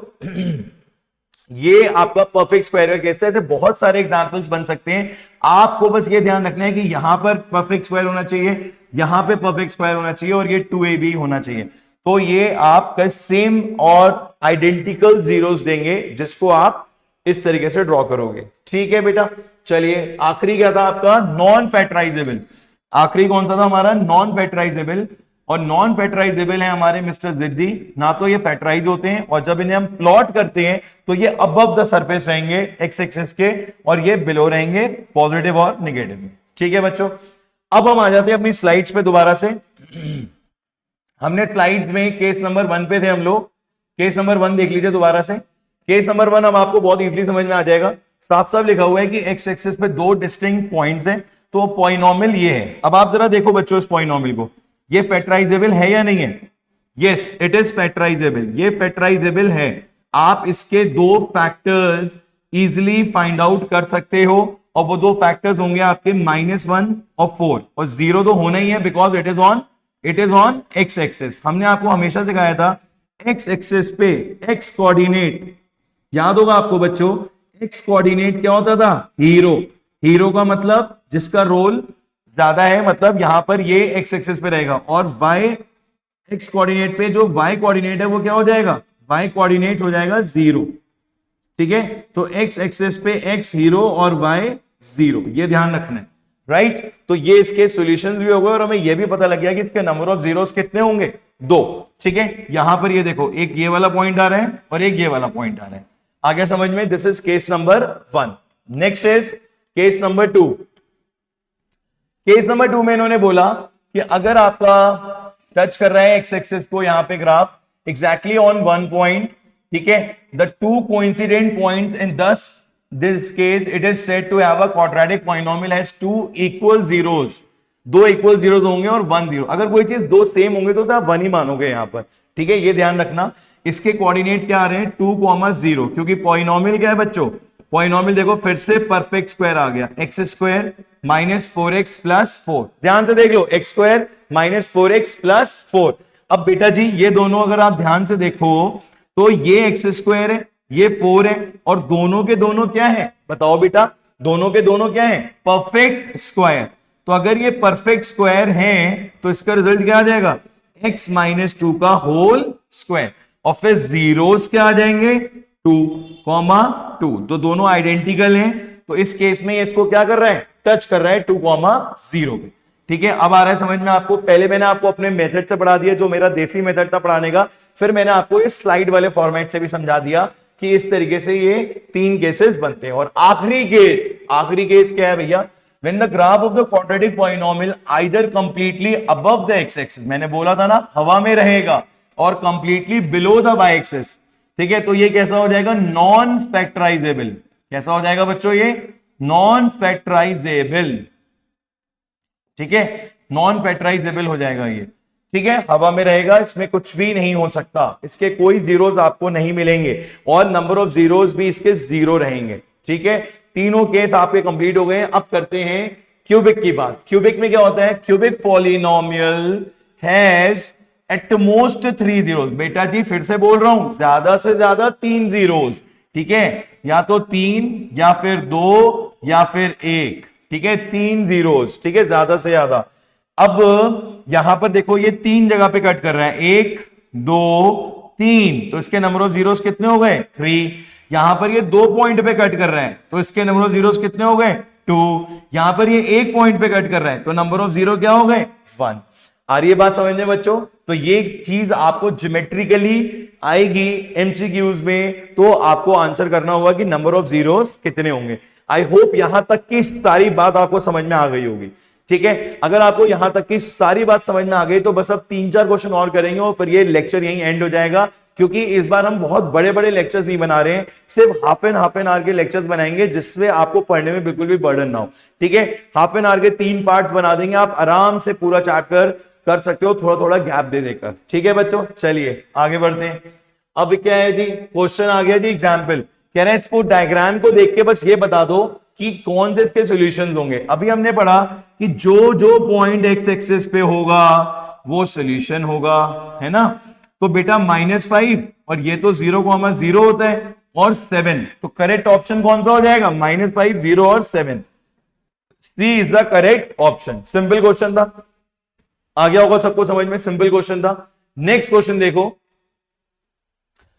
ये आपका परफेक्ट स्क्वायर का केस है। ऐसे बहुत सारे एग्जांपल्स बन सकते हैं। आपको बस ये ध्यान रखना है कि यहां पर परफेक्ट स्क्वायर होना चाहिए, यहां पे परफेक्ट स्क्वायर होना चाहिए, और ये 2ab होना चाहिए। तो ये आपका सेम और आइडेंटिकल जीरोस देंगे, जिसको आप इस तरीके से ड्रॉ करोगे, ठीक है बेटा। चलिए आखिरी क्या था आपका, नॉन फैक्टराइजेबल। आखिरी कौन सा था हमारा, नॉन फैक्टराइजेबल। और नॉन फैक्टराइजेबल है हमारे मिस्टर जिद्दी, ना तो ये फैक्टराइज होते हैं, और जब इन्हें हम प्लॉट करते हैं तो ये अबव द सरफेस रहेंगे एक्स एक्सिस के, और ये बिलो रहेंगे पॉजिटिव और निगेटिव, ठीक है बच्चों। अब हम आ जाते हैं अपनी स्लाइड्स पे दोबारा से। हमने स्लाइड्स में केस नंबर 1 पे थे हम लोग। केस नंबर 1 देख लीजिए दोबारा से। केस नंबर 1 अब आपको बहुत इजीली समझ में आ जाएगा। साफ साफ लिखा हुआ है कि एक्स एक्सिस पे 2 डिस्टिंक्ट पॉइंट्स हैं, तो पॉलिनोमियल ये है। अब आप जरा देखो बच्चों इस पॉलिनोमियल को, ये फैक्टराइजेबल है या नहीं है? यस इट इज फैक्टराइजेबल, ये फैक्टराइजेबल है। आप इसके 2 फैक्टर्स इजीली फाइंड आउट कर सकते हो, और वो 2 फैक्टर्स होंगे आपके -1 और 4, और 0 तो होना ही है because it is on x axis. हमने आपको हमेशा सिखाया था एक्स एक्सिस पे एक्स कोऑर्डिनेट, याद होगा आपको बच्चों, एक्स कोऑर्डिनेट क्या होता था, हीरो। हीरो का मतलब जिसका रोल ज्यादा है, मतलब यहां पर ये एक्स एक्सिस पे रहेगा, और वाई एक्स कोऑर्डिनेट पे जो वाई कोऑर्डिनेट है वो क्या हो जाएगा, वाई कोऑर्डिनेट हो जाएगा 0, ठीक है, तो x एक्सेस पे x हीरो और y जीरो, ये ध्यान रखना है, राइट। तो ये इसके सॉल्यूशंस भी हो गए और हमें ये भी पता लग गया कि इसके नंबर ऑफ जीरोस कितने होंगे, 2। ठीक है, यहां पर ये देखो, एक ये वाला पॉइंट आ रहा है और एक ये वाला पॉइंट आ रहा है। आगे समझ में, this is case number 1। Next is case number 2। Case number 2 में इन्होंने बोला कि अगर आपका टच कर रहा है एक्स एक्सिस को यहां पे graph exactly on one point, ठीक है, the two coincident points in this case it is said to have a quadratic polynomial has two equal zeros, दो इक्वल जीरोस होंगे और 1 0। अगर कोई चीज दो सेम होंगे तो उसे आप 1 ही मानोगे यहां पर, ठीक है, ये ध्यान रखना। इसके कोऑर्डिनेट क्या आ रहे हैं, 2,0, क्योंकि पॉलिनोमियल क्या है बच्चों, पॉलिनोमियल देखो फिर से परफेक्ट स्क्वायर आ गया, x square minus 4x plus 4, ध्यान से देख लो, x square minus 4x plus 4। अब बेटा जी ये दोनों अगर आप ध्यान से देखो तो ये एक्स स्क्वायर है, ये 4 है, और दोनों के दोनों क्या है बताओ बेटा, दोनों के दोनों क्या है, परफेक्ट स्क्वायर। तो अगर ये परफेक्ट स्क्वायर है तो इसका रिजल्ट क्या आ जाएगा, x माइनस 2 का होल स्क्वायर, और फिर जीरोस क्या आ जाएंगे, 2,2। तो दोनों आइडेंटिकल हैं, तो इस केस में इसको क्या कर रहा है, टच कर रहा है 2,0 पे। ठीक है, अब आ रहा है समझ में आपको। पहले मैंने आपको अपने मेथड से पढ़ा दिया, जो मेरा देसी मेथड था पढ़ाने का, फिर मैंने आपको इस स्लाइड वाले फॉर्मेट से भी समझा दिया कि इस तरीके से ये 3 केसेस बनते हैं। और आखिरी केस क्या है भैया, when the graph of the quadratic polynomial either completely above the x-axis, मैंने बोला था ना हवा में रहेगा, और completely below the y-axis, ठीक है, तो ये कैसा हो जाएगा, नॉन फैक्टराइजेबल। कैसा हो जाएगा बच्चों, ये नॉन फैक्टराइजेबल, ठीक है, नॉन फैक्टराइजेबल हो जाएगा ये, ठीक है, हवा में रहेगा, इसमें कुछ भी नहीं हो सकता, इसके कोई जीरोस आपको नहीं मिलेंगे, और नंबर ऑफ जीरोस भी इसके 0 रहेंगे। ठीक है, तीनों केस आपके कंप्लीट हो गए हैं। अब करते हैं क्यूबिक की बात। क्यूबिक में क्या होता है, cubic polynomial has at most 3 zeros. बेटा जी फिर से बोल रहा हूं, ज्यादा से ज्यादा 3 जीरोस, ठीक है, या तो 3 या फिर 2 या फिर 1, ठीक है, 3 जीरोस, ठीक है, ज्यादा से ज्यादा। अब यहां पर देखो ये 3 जगह पे कट कर रहा है, 1 2 3, तो इसके नंबर ऑफ जीरोस कितने हो गए, 3। यहां पर ये 2 पॉइंट पे कट कर रहा है, तो इसके नंबर ऑफ जीरोस कितने हो गए, 2। यहां पर ये 1 पॉइंट पे कट कर रहा है, तो नंबर ऑफ जीरो क्या हो गए, 1। आ रही है बात समझने बच्चों। तो ये चीज आपको ज्योमेट्रिकली आएगी एमसीक्यूज में, तो आपको आंसर करना होगा कि नंबर ऑफ जीरोस कितने होंगे। आई होप यहां तक की सारी बात आपको समझ में आ गई होगी, ठीक है। अगर आपको यहां तक की सारी बात समझ में आ गई तो बस अब 3-4 क्वेश्चन और करेंगे और फिर ये लेक्चर यहीं एंड हो जाएगा, क्योंकि इस बार हम बहुत बड़े बड़े लेक्चर्स नहीं बना रहे हैं, सिर्फ हाफ एन आवर के लेक्चर्स बनाएंगे, जिससे आपको पढ़ने में बिल्कुल भी बर्डन ना हो, ठीक है। हाफ एन आवर के 3 पार्ट्स बना देंगे, आप आराम से पूरा चैप्टर कर सकते हो, थोड़ा थोड़ा गैप दे देकर, ठीक है बच्चों। चलिए आगे बढ़ते हैं। अब क्या है जी, क्वेश्चन आ गया जी, एग्जाम्पल कह रहे हैं इसको डायग्राम को देख के बस ये बता दो कि कौन से इसके सॉल्यूशंस होंगे। अभी हमने पढ़ा कि जो जो पॉइंट एक्स एक्सिस पे होगा वो सॉल्यूशन होगा, है ना। तो बेटा -5 और ये तो 0,0 होता है, और 7, तो करेक्ट ऑप्शन कौन सा हो जाएगा, -5 0 और 7, C is the correct option. Simple question था, आ गया होगा सबको समझ में, सिंपल क्वेश्चन था। नेक्स्ट क्वेश्चन देखो,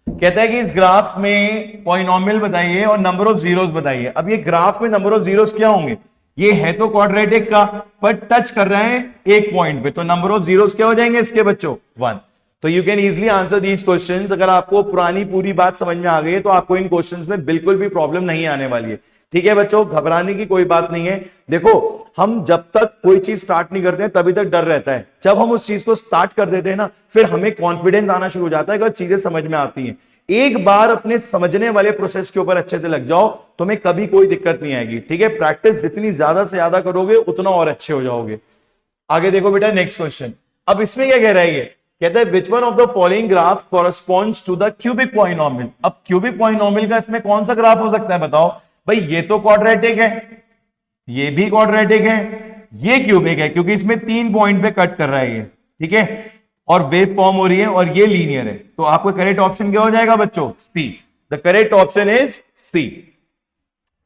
कहता है कि इस ग्राफ में पॉलिनोमियल बताइए और नंबर ऑफ जीरोस बताइए। अब ये ग्राफ में नंबर ऑफ जीरोस क्या होंगे, ये है तो क्वाड्रेटिक का, पर टच कर रहे हैं एक पॉइंट पे, तो नंबर ऑफ जीरोस क्या हो जाएंगे इसके बच्चों, 1। तो you can easily answer these questions. अगर आपको पुरानी पूरी बात समझ में आ गई है तो आपको इन क्वेश्चंस में बिल्कुल भी प्रॉब्लम नहीं आने वाली है, ठीक है बच्चों, घबराने की कोई बात नहीं है। देखो हम जब तक कोई चीज स्टार्ट नहीं करते हैं तभी तक डर रहता है, जब हम उस चीज को स्टार्ट कर देते हैं ना, फिर हमें कॉन्फिडेंस आना शुरू हो जाता है, अगर चीजें समझ में आती हैं। एक बार अपने समझने वाले प्रोसेस के ऊपर अच्छे से लग जाओ, तुम्हें कभी कोई दिक्कत नहीं आएगी, ठीक है। प्रैक्टिस जितनी ज्यादा से ज्यादा करोगे उतना और अच्छे हो जाओगे। आगे देखो बेटा नेक्स्ट क्वेश्चन। अब इसमें क्या कह रहा है, ये कहता है which one of the following graph corresponds to the cubic polynomial. अब क्यूबिक पॉलिनोमियल का इसमें कौन सा ग्राफ हो सकता है बताओ भाई। ये तो क्वाड्रेटिक है, ये भी क्वाड्रेटिक है, ये क्यूबिक है क्योंकि इसमें 3 पॉइंट पे कट कर रहा है ये, ठीक है, और वेव फॉर्म हो रही है, और ये लीनियर है। तो आपका करेक्ट ऑप्शन क्या हो जाएगा बच्चों, C. The correct option is C.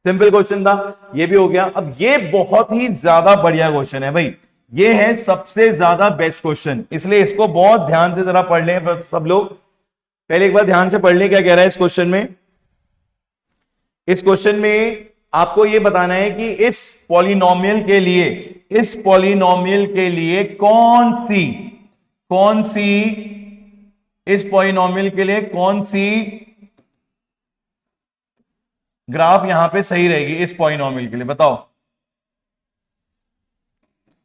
Simple question था, ये भी हो गया। अब ये बहुत ही ज्यादा बढ़िया क्वेश्चन है भाई, ये है सबसे ज्यादा बेस्ट क्वेश्चन, इसलिए इसको बहुत ध्यान से जरा पढ़ लें सब लोग। पहले एक बार ध्यान से पढ़ लें क्या कह रहा है इस क्वेश्चन में। इस क्वेश्चन में आपको यह बताना है कि इस पॉलिनोमियल के लिए कौन सी ग्राफ यहां पे सही रहेगी इस पॉलिनोमियल के लिए, बताओ।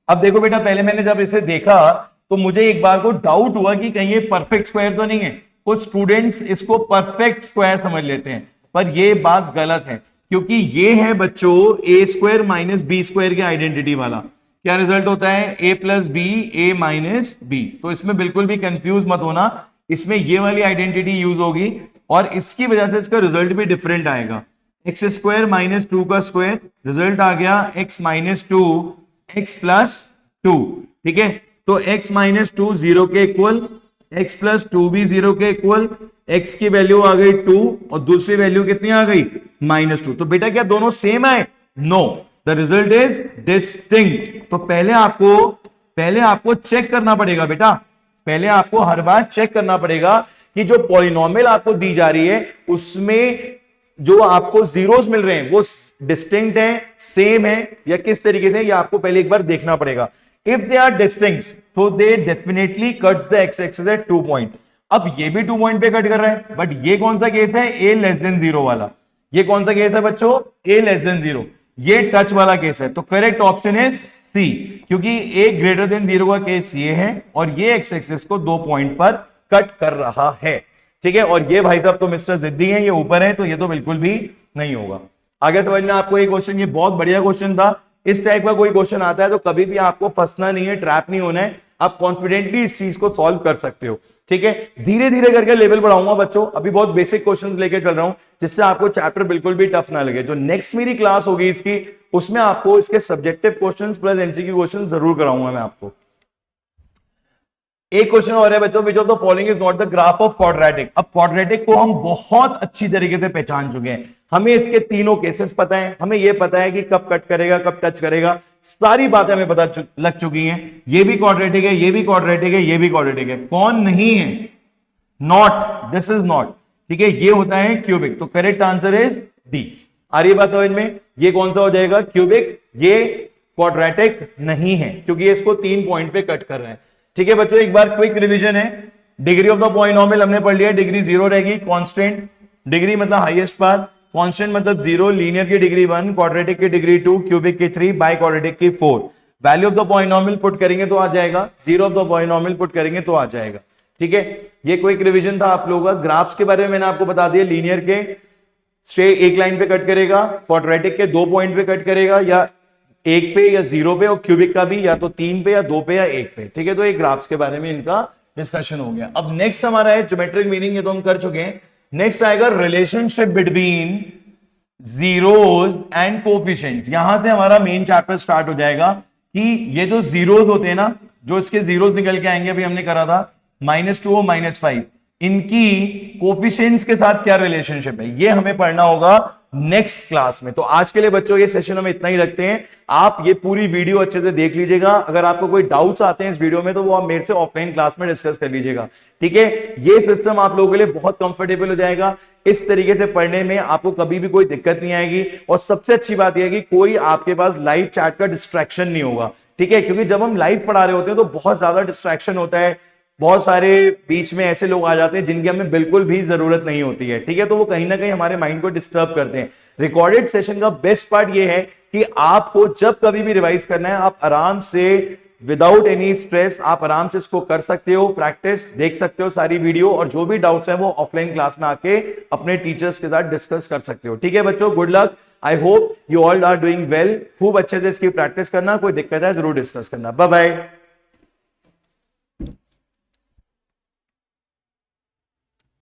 अब देखो बेटा, पहले मैंने जब इसे देखा तो मुझे एक बार को डाउट हुआ कि कहीं ये परफेक्ट स्क्वायर तो नहीं है। कुछ स्टूडेंट्स इसको परफेक्ट स्क्वायर समझ लेते हैं, पर ये बात गलत है, क्योंकि ये है बच्चों ए स्क्वायर माइनस बी स्क्वायर की आइडेंटिटी वाला। क्या रिजल्ट होता है? ए प्लस बी, ए माइनस बी। तो इसमें बिल्कुल भी कंफ्यूज मत होना, इसमें ये वाली आइडेंटिटी यूज होगी और इसकी वजह से इसका रिजल्ट भी डिफरेंट आएगा। एक्स स्क्वायर माइनस 2 का स्क्वायर, रिजल्ट आ गया एक्स माइनस 2 एक्स प्लस 2। ठीक है, तो x माइनस 2 0 के इक्वल, x प्लस 2 भी 0 के इक्वल, x की वैल्यू आ गई 2 और दूसरी वैल्यू कितनी आ गई? -2। तो बेटा क्या दोनों सेम है? No, the result is distinct. तो पहले आपको चेक करना पड़ेगा बेटा, पहले आपको हर बार चेक करना पड़ेगा कि जो पॉलिनोमियल आपको दी जा रही है उसमें जो आपको जीरोस मिल रहे हैं वो डिस्टिंक्ट है, सेम है या किस तरीके से, ये आपको पहले एक बार देखना पड़ेगा। इफ दे आर डिस्टिंक्ट तो they definitely cuts the x axis eight 2 point. अब ये भी 2 पॉइंट पे कट कर रहा है, बट ये कौन सा केस है? a लेस देन 0 वाला। ये कौन सा केस है बच्चों? a less than 0। ये टच वाला केस है, तो करेक्ट ऑप्शन इज सी, क्योंकि a ग्रेटर देन 0 का केस ये है और ये एक्स एक्सिस को 2 पॉइंट पर कट कर रहा है। ठीक है, और ये भाई साहब तो मिस्टर जिद्दी हैं, ये ऊपर है, तो ये तो बिल्कुल भी नहीं होगा। आगे समझना आपको ये क्वेश्चन, ये बहुत बढ़िया क्वेश्चन था। इस टाइप का कोई क्वेश्चन आता है तो कभी भी आपको फंसना नहीं है, ट्रैप नहीं होना है, आप कॉन्फिडेंटली इस चीज को सॉल्व कर सकते हो। ठीक है, धीरे धीरे करके लेवल बढ़ाऊंगा बच्चों, अभी बहुत बेसिक क्वेश्चंस लेके चल रहा हूं जिससे आपको चैप्टर बिल्कुल भी टफ ना लगे। जो नेक्स्ट मेरी क्लास होगी इसकी, उसमें आपको इसके subjective questions plus MCQ question जरूर कराऊंगा मैं आपको। एक क्वेश्चन और है बच्चों, which of the following is not the graph of quadratic. अब क्वाड्रेटिक को हम बहुत अच्छी तरीके से पहचान चुके हैं, हमें इसके तीनों केसेस पता है, हमें यह पता है कि कब कट करेगा, कब टच करेगा, सारी बातें हमें पता लग चुकी हैं। ये भी क्वाड्रेटिक है, ये भी क्वाड्रेटिक है, ये भी क्वाड्रेटिक है। कौन नहीं है? Not, this is not. ठीक है, ये होता है क्यूबिक। तो करेक्ट आंसर इज डी। आ रही बात समझ में? ये कौन सा हो जाएगा? क्यूबिक। ये क्वाड्रेटिक नहीं है क्योंकि इसको 3 पॉइंट पे कट कर रहे हैं। ठीक है बच्चों, एक बार क्विक रिवीजन है। डिग्री ऑफ द पॉलिनोमियल हमने पढ़ लिया, डिग्री 0 रहेगी, कांस्टेंट। डिग्री मतलब हाईएस्ट पार, कांस्टेंट मतलब 0, लीनियर की डिग्री 1, क्वाड्रेटिक की डिग्री 2, क्यूबिक की 3, बाई क्वाड्रेटिक की 4। Value of the polynomial put करेंगे तो आ जाएगा, zero of the polynomial put करेंगे तो आ जाएगा। ठीक है, ये क्विक रिवीजन था आप लोगों का। ग्राफ्स के बारे में मैंने आपको बता दिया, लीनियर के स्ट्रेट एक लाइन पे कट करेगा, क्वाड्रेटिक के 2 पॉइंट पे कट करेगा, या 1 पे या 0 पे, और क्यूबिक का भी या तो 3 पे या 2 पे या 1 पे। ठीक है, तो ये ग्राफ्स के बारे में इनका डिस्कशन हो गया। अब नेक्स्ट हमारा है ज्योमेट्रिक मीनिंग, ये तो हम कर चुके हैं। नेक्स्ट आएगा relationship between zeros and coefficients. यहां से हमारा मेन चैप्टर स्टार्ट हो जाएगा कि ये जो जीरोस होते हैं ना, जो इसके जीरोस निकल के आएंगे, अभी हमने करा था -2 और -5, इनकी कोफिशिएंट्स के साथ क्या रिलेशनशिप है, ये हमें पढ़ना होगा नेक्स्ट क्लास में। तो आज के लिए बच्चों ये सेशन हम इतना ही रखते हैं। आप ये पूरी वीडियो अच्छे से देख लीजिएगा। अगर आपको कोई डाउट्स आते हैं इस वीडियो में तो वो आप मेरे से ऑफलाइन क्लास में डिस्कस कर लीजिएगा। ठीक है, ये सिस्टम आप लोगों के लिए बहुत कंफर्टेबल हो जाएगा। इस तरीके से पढ़ने में आपको कभी भी कोई दिक्कत नहीं आएगी, और सबसे अच्छी बात यह है कि कोई आपके पास लाइव चैट का डिस्ट्रैक्शन नहीं होगा। ठीक है, क्योंकि जब हम लाइव पढ़ा रहे होते हैं तो बहुत ज्यादा डिस्ट्रैक्शन होता है, बहुत सारे बीच में ऐसे लोग आ जाते हैं जिनकी हमें बिल्कुल भी जरूरत नहीं होती है। ठीक है, तो वो कहीं ना कहीं हमारे माइंड को डिस्टर्ब करते हैं। रिकॉर्डेड सेशन का बेस्ट पार्ट ये है कि आपको जब कभी भी रिवाइज करना है, आप आराम से विदाउट एनी स्ट्रेस आप आराम से इसको कर सकते हो, प्रैक्टिस देख सकते हो सारी वीडियो, और जो भी डाउट्स हैं वो ऑफलाइन क्लास में आके अपने टीचर्स के साथ डिस्कस कर सकते हो। ठीक है बच्चों, good luck. I hope you all are doing well. खूब अच्छे से इसकी प्रैक्टिस करना, कोई दिक्कत है जरूर डिस्कस करना। Bye bye.